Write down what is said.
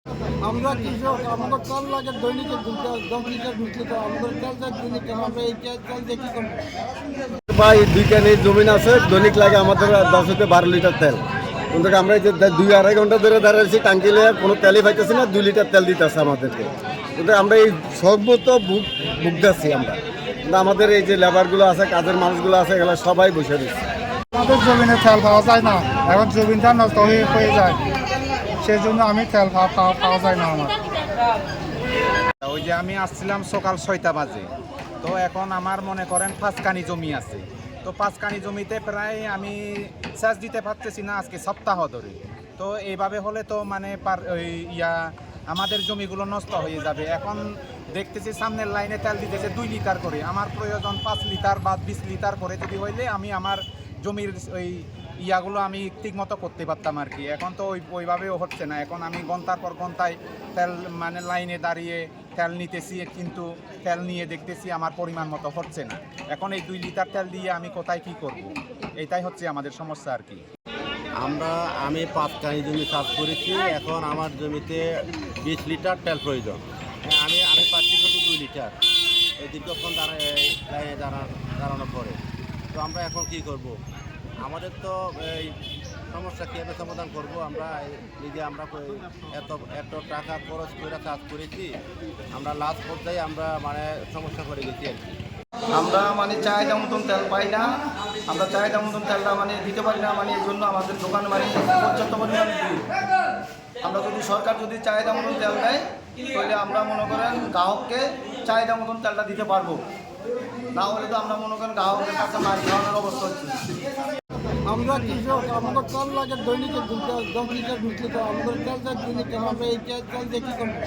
আমরা কৃষক, আমাদের তেল লাগে দৈনিকে 10 লিটার 20 লিটার, আমাদের তেল যায় দৈনিক, আমরা এই তেল দিয়ে কী করবো? ভাই 2 ক্যান জমিন আছে, দৈনিক লাগে আমাদের 10 থেকে 12 লিটার তেল। কিন্তু আমরা এই যে 2-2.5 ঘন্টা ধরে দাঁড়াইছি টাঙ্কি লিয়ে কোনো তেলই পাইতেছি না, 2 লিটার তেল দিতেছে আমাদেরকে। কিন্তু আমরা এই সর্বত ভুগতেছি আমরা। কিন্তু আমাদের এই যে লেবারগুলো আছে, কাজের মানুষগুলো আছে, এগুলো সবাই বসে দিচ্ছে। আমাদের জমিনে তেল পাওয়া যায় না, এখন জমিনটা নষ্ট হয়ে যায়, সেই জন্য আমি তেল পাওয়া যায় না আমার। ওই যে আমি আসছিলাম সকাল 6টা বাজে, তো এখন আমার মনে করেন 5 কানি জমি আছে। তো 5 কানি জমিতে প্রায় আমি সেচ দিতে পারতেছি না আজকে সপ্তাহ ধরে। তো এইভাবে হলে তো মানে আমাদের জমিগুলো নষ্ট হয়ে যাবে। এখন দেখতেছি সামনের লাইনে তেল দিতেছে 2 লিটার করে, আমার প্রয়োজন 5 লিটার বা 20 লিটার করে যদি হইলে আমি আমার জমির ওই ইয়াগুলো আমি ঠিক মতো করতে পারতাম আর কি। এখন তো ওইভাবেও হচ্ছে না। এখন আমি ঘন্টার পর ঘন্টায় তেল মানে লাইনে দাঁড়িয়ে তেল নিতেছি, কিন্তু তেল নিয়ে দেখতেছি আমার পরিমাণ মতো হচ্ছে না। এখন এই 2 লিটার তেল দিয়ে আমি কোথায় কি করব, এইটাই হচ্ছে আমাদের সমস্যা আর কি। আমি 5 কানি জমি চাষ করেছি, এখন আমার জমিতে 20 লিটার তেল প্রয়োজন। আমি পাচ্ছি শুধু 2 লিটার এই দীর্ঘক্ষণ লাইনে দাঁড়ানোর পরে। তো আমরা এখন কি করব? আমাদের তো এই সমস্যা কীভাবে সমাধান করব? আমরা এত টাকা খরচ করে চাষ করেছি, আমরা লাস্ট পর্যায়ে আমরা সমস্যা করে গেছি আর কি। আমরা চাহিদা মতন তেল পাই না, আমরা চাহিদা মতন তেলটা দিতে পারি না, এই জন্য আমাদের দোকান পর্যাপ্ত পরিমাণে ভিড়। আমরা যদি সরকার যদি চাহিদা মতন তেল দেয়, তাহলে আমরা মনে করেন গ্রাহককে চাহিদা মতন তেলটা দিতে পারবো। না হলে তো আমরা মনে করেন গ্রাহকের কাছে মাছ খাওয়ানোর অবস্থা হচ্ছে। আমরা কৃষক, আমাদের তেল লাগে দৈনিকে 10 লিটার 20 লিটার, আমাদের তেল যায় দৈনিক, আমরা এই তেল দিয়ে কী করবো?